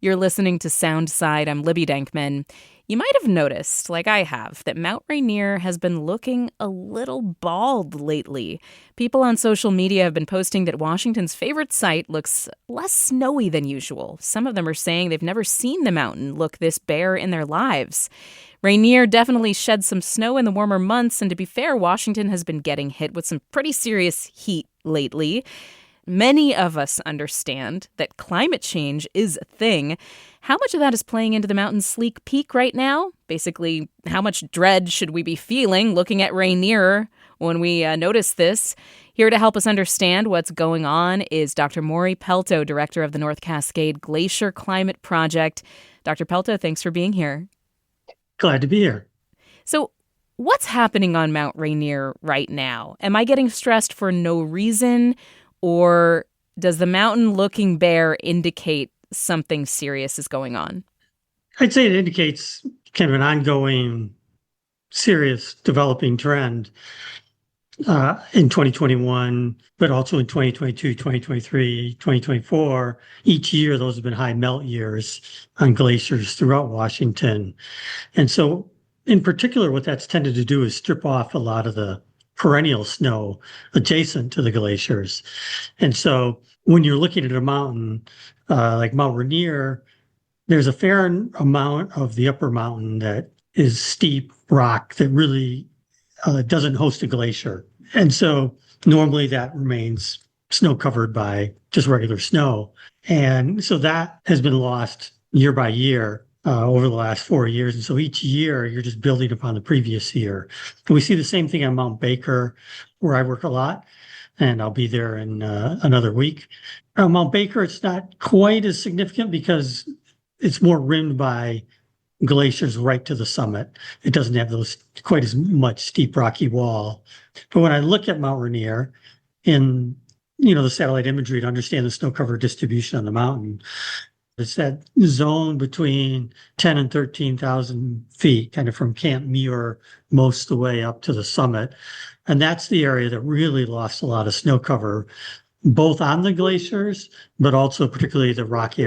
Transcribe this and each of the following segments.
You're listening to Soundside. I'm Libby Denkman. You might have noticed, like I have, that Mount Rainier has been looking a little bald lately. People on social media have been posting that Washington's favorite site looks less snowy than usual. Some of them are saying they've never seen the mountain look this bare in their lives. Rainier definitely shed some snow in the warmer months, and to be fair, Washington has been getting hit with some pretty serious heat lately. Many of us understand that climate change is a thing. How much of that is playing into the mountain's sleek peak right now? Basically, how much dread should we be feeling looking at Rainier when we notice this? Here to help us understand what's going on is Dr. Mauri Pelto, director of the North Cascade Glacier Climate Project. Dr. Pelto, thanks for being here. Glad to be here. So, what's happening on Mount Rainier right now? Am I getting stressed for no reason? Or does the mountain looking bare indicate something serious is going on? I'd say it indicates kind of an ongoing, serious developing trend in 2021, but also in 2022, 2023, 2024. Each year, those have been high melt years on glaciers throughout Washington. And so, in particular, what that's tended to do is strip off a lot of the perennial snow adjacent to the glaciers. And so when you're looking at a mountain like Mount Rainier, there's a fair amount of the upper mountain that is steep rock that really doesn't host a glacier. And so normally that remains snow covered by just regular snow. And so that has been lost year by year over the last 4 years. And so each year you're just building upon the previous year. And we see the same thing on Mount Baker, where I work a lot, and I'll be there in another week. Mount Baker, it's not quite as significant because it's more rimmed by glaciers right to the summit. It doesn't have those quite as much steep rocky wall. But when I look at Mount Rainier in the satellite imagery to understand the snow cover distribution on the mountain, it's that zone between 10 and 13,000 feet, kind of from Camp Muir most of the way up to the summit. And that's the area that really lost a lot of snow cover, both on the glaciers, but also particularly the rocky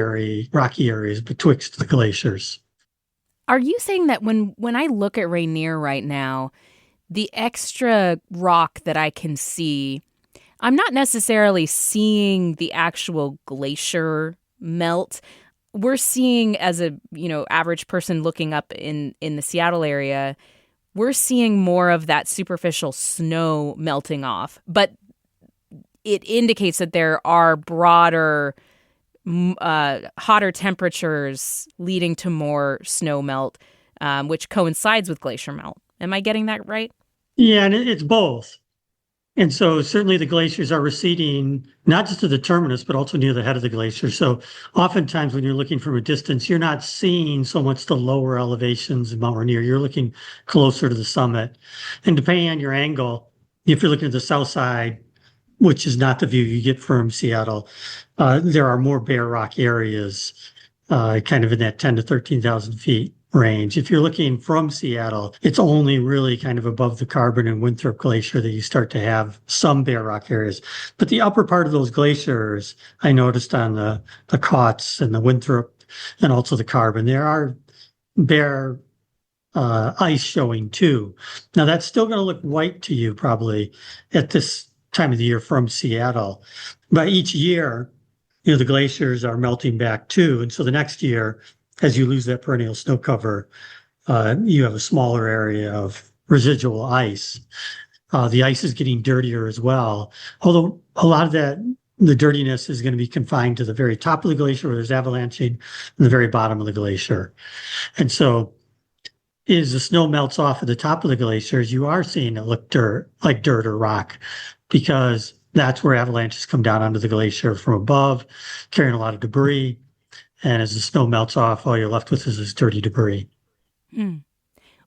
areas betwixt the glaciers. Are you saying that when I look at Rainier right now, the extra rock that I can see, I'm not necessarily seeing the actual glacier melt? We're seeing, as a average person looking up in the Seattle area, we're seeing more of that superficial snow melting off. But it indicates that there are broader, hotter temperatures leading to more snow melt, which coincides with glacier melt. Am I getting that right? Yeah, and it's both. And so certainly the glaciers are receding, not just to the terminus, but also near the head of the glacier. So oftentimes when you're looking from a distance, you're not seeing so much the lower elevations of Mount Rainier. You're looking closer to the summit. And depending on your angle, if you're looking at the south side, which is not the view you get from Seattle, there are more bare rock areas, kind of in that 10 to 13,000 feet range. If you're looking from Seattle, it's only really kind of above the Carbon and Winthrop Glacier that you start to have some bare rock areas. But the upper part of those glaciers, I noticed on the Cots and the Winthrop and also the Carbon, there are bare ice showing too. Now that's still going to look white to you probably at this time of the year from Seattle. But each year, the glaciers are melting back too. And so the next year, as you lose that perennial snow cover, you have a smaller area of residual ice. The ice is getting dirtier as well, although a lot of the dirtiness is going to be confined to the very top of the glacier where there's avalanching and the very bottom of the glacier. And so as the snow melts off at the top of the glaciers, you are seeing it look like dirt or rock, because that's where avalanches come down onto the glacier from above, carrying a lot of debris. And as the snow melts off, all you're left with is this dirty debris.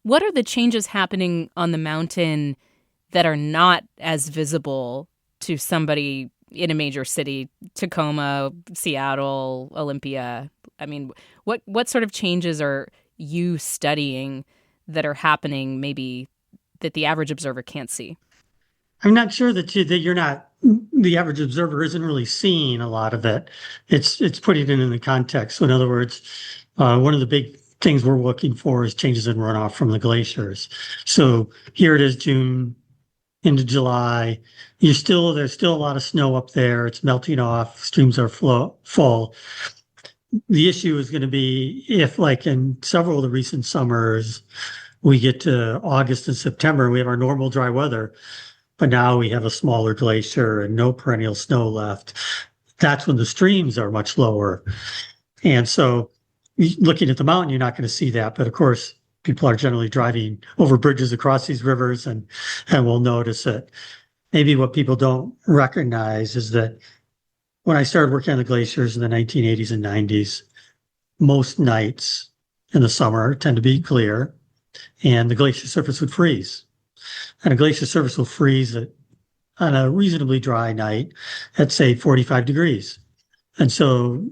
What are the changes happening on the mountain that are not as visible to somebody in a major city, Tacoma, Seattle, Olympia? I mean, what sort of changes are you studying that are happening maybe that the average observer can't see? I'm not sure that you're not the average observer isn't really seeing a lot of it. It's putting it in the context. So in other words, one of the big things we're looking for is changes in runoff from the glaciers. So here it is, June into July. There's still a lot of snow up there. It's melting off. Streams are full. The issue is going to be if, like in several of the recent summers, we get to August and September, we have our normal dry weather, but now we have a smaller glacier and no perennial snow left. That's when the streams are much lower. And so looking at the mountain, you're not going to see that. But of course, people are generally driving over bridges across these rivers and will notice it. Maybe what people don't recognize is that when I started working on the glaciers in the 1980s and 90s, most nights in the summer tend to be clear and the glacier surface would freeze. And a glacier surface will freeze on a reasonably dry night at, say, 45 degrees. And so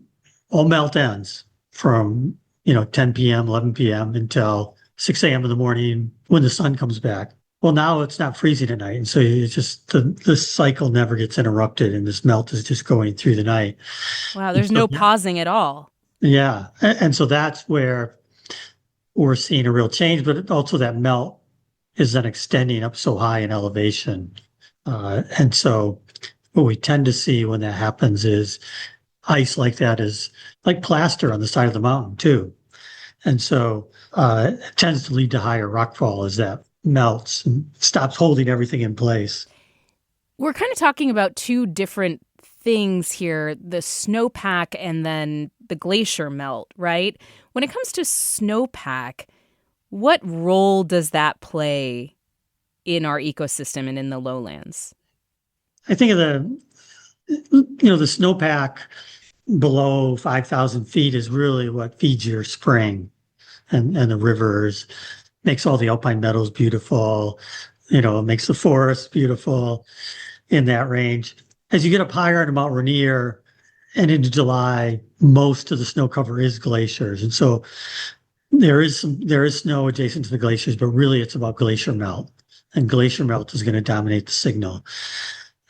all melt ends from 10 p.m., 11 p.m. until 6 a.m. in the morning when the sun comes back. Well, now it's not freezing at night. And so it's just this cycle never gets interrupted and this melt is just going through the night. Wow, there's no pausing at all. Yeah. And so that's where we're seeing a real change, but also that melt is then extending up so high in elevation. And so what we tend to see when that happens is ice like that is like plaster on the side of the mountain too. And so it tends to lead to higher rockfall as that melts and stops holding everything in place. We're kind of talking about two different things here, the snowpack and then the glacier melt, right? When it comes to snowpack, what role does that play in our ecosystem and in the lowlands? I think of the snowpack below 5,000 feet is really what feeds your spring and the rivers, makes all the alpine meadows beautiful, it makes the forests beautiful in that range. As you get up higher into Mount Rainier and into July, most of the snow cover is glaciers. And so there is snow adjacent to the glaciers, but really it's about glacier melt. And glacier melt is going to dominate the signal.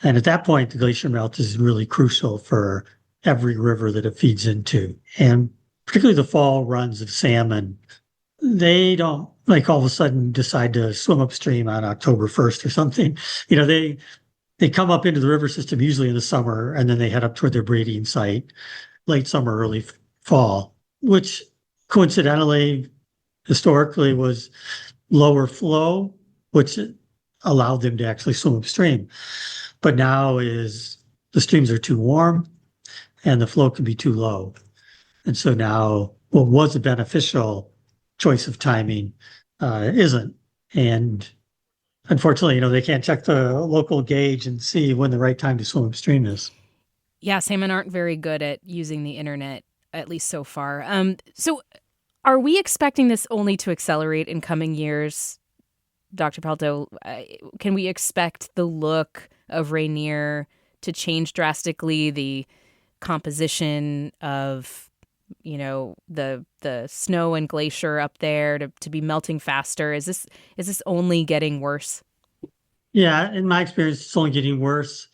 And at that point, the glacier melt is really crucial for every river that it feeds into. And particularly the fall runs of salmon, they don't like all of a sudden decide to swim upstream on October 1st or something. They come up into the river system usually in the summer, and then they head up toward their breeding site, late summer, early fall, which coincidentally, historically was lower flow, which allowed them to actually swim upstream. But now is the streams are too warm and the flow can be too low. And so now what was a beneficial choice of timing isn't. And unfortunately, they can't check the local gauge and see when the right time to swim upstream is. Yeah, salmon aren't very good at using the internet, at least so far. So are we expecting this only to accelerate in coming years, Dr. Pelto? Can we expect the look of Rainier to change drastically, the composition of the snow and glacier up there to be melting faster? Is this only getting worse? Yeah, in my experience, it's only getting worse.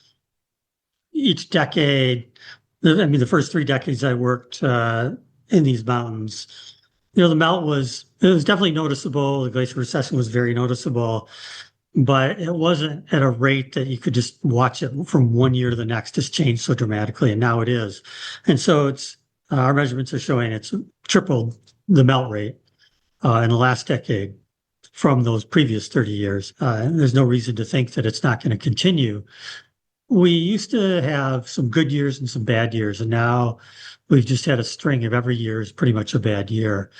Each decade, the first 3 decades I worked in these mountains, the melt was definitely noticeable. The glacier recession was very noticeable, but it wasn't at a rate that you could just watch it from one year to the next just change so dramatically. And now it is. And so our measurements are showing it's tripled the melt rate in the last decade from those previous 30 years. And there's no reason to think that it's not going to continue. We used to have some good years and some bad years, and now we've just had a string of every year is pretty much a bad year.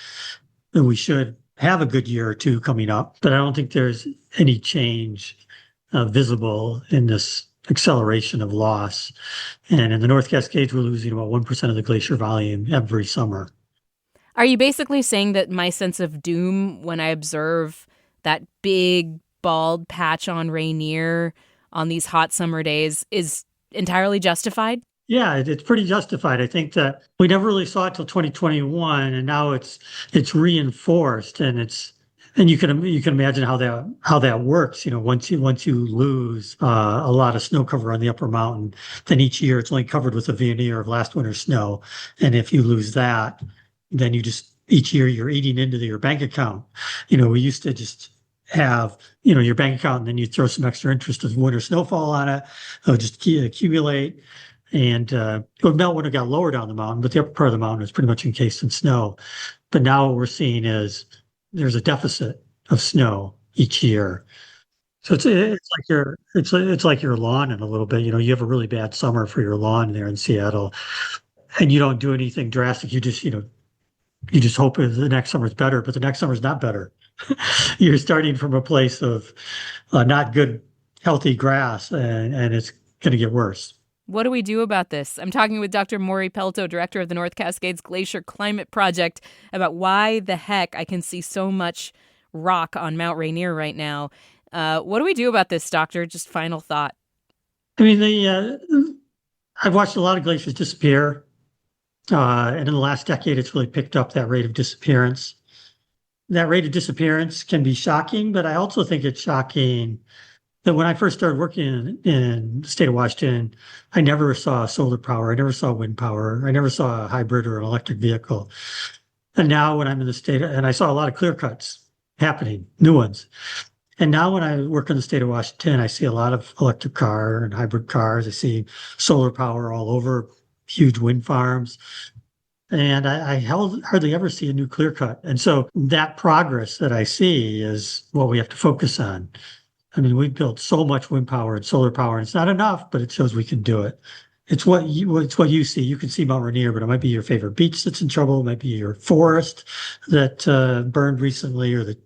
And we should have a good year or two coming up, but I don't think there's any change visible in this acceleration of loss. And in the North Cascades, we're losing about 1% of the glacier volume every summer. Are you basically saying that my sense of doom when I observe that big bald patch on Rainier on these hot summer days is entirely justified? Yeah, it's pretty justified. I think that we never really saw it till 2021, and now it's reinforced, and And you can imagine how that works. Once you lose a lot of snow cover on the upper mountain, then each year it's only covered with a veneer of last winter's snow. And if you lose that, then each year you're eating into your bank account. We used to just have your bank account, and then you throw some extra interest of winter snowfall on it. It'll just accumulate, and it would melt when it got lower down the mountain, but the upper part of the mountain is pretty much encased in snow. But now what we're seeing is there's a deficit of snow each year. So it's like your lawn in a little bit. You have a really bad summer for your lawn there in Seattle, and you don't do anything drastic. You just hope the next summer's better, but the next summer's not better. You're starting from a place of not good, healthy grass, and it's going to get worse. What do we do about this? I'm talking with Dr. Mauri Pelto, director of the North Cascades Glacier Climate Project, about why the heck I can see so much rock on Mount Rainier right now. What do we do about this, doctor? Just final thought. I mean, I've watched a lot of glaciers disappear, and in the last decade, it's really picked up that rate of disappearance. That rate of disappearance can be shocking, but I also think it's shocking that when I first started working in the state of Washington, I never saw solar power. I never saw wind power. I never saw a hybrid or an electric vehicle. And now when I'm in the state, and I saw a lot of clear cuts happening, new ones. And now when I work in the state of Washington, I see a lot of electric car and hybrid cars. I see solar power all over, huge wind farms. And I hardly ever see a new clear cut. And so that progress that I see is what we have to focus on. I mean, we've built so much wind power and solar power, and it's not enough, but it shows we can do it. It's what you see. You can see Mount Rainier, but it might be your favorite beach that's in trouble. It might be your forest that burned recently, or the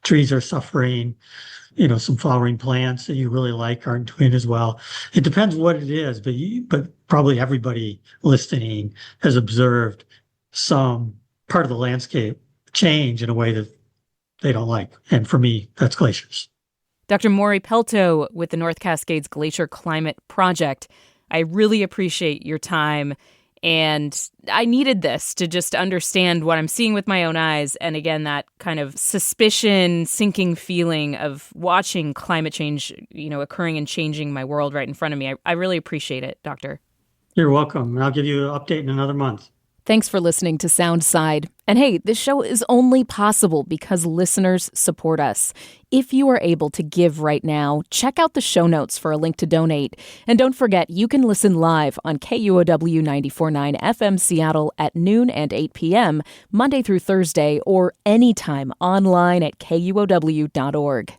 trees are suffering. Some flowering plants that you really like aren't doing as well. It depends what it is, but probably everybody listening has observed some part of the landscape change in a way that they don't like. And for me, that's glaciers. Dr. Mauri Pelto with the North Cascades Glacier Climate Project. I really appreciate your time, and I needed this to just understand what I'm seeing with my own eyes, and again, that kind of suspicion, sinking feeling of watching climate change, occurring and changing my world right in front of me. I really appreciate it, Doctor. You're welcome. I'll give you an update in another month. Thanks for listening to Soundside. And hey, this show is only possible because listeners support us. If you are able to give right now, check out the show notes for a link to donate. And don't forget, you can listen live on KUOW 94.9 FM Seattle at noon and 8 p.m., Monday through Thursday, or anytime online at KUOW.org.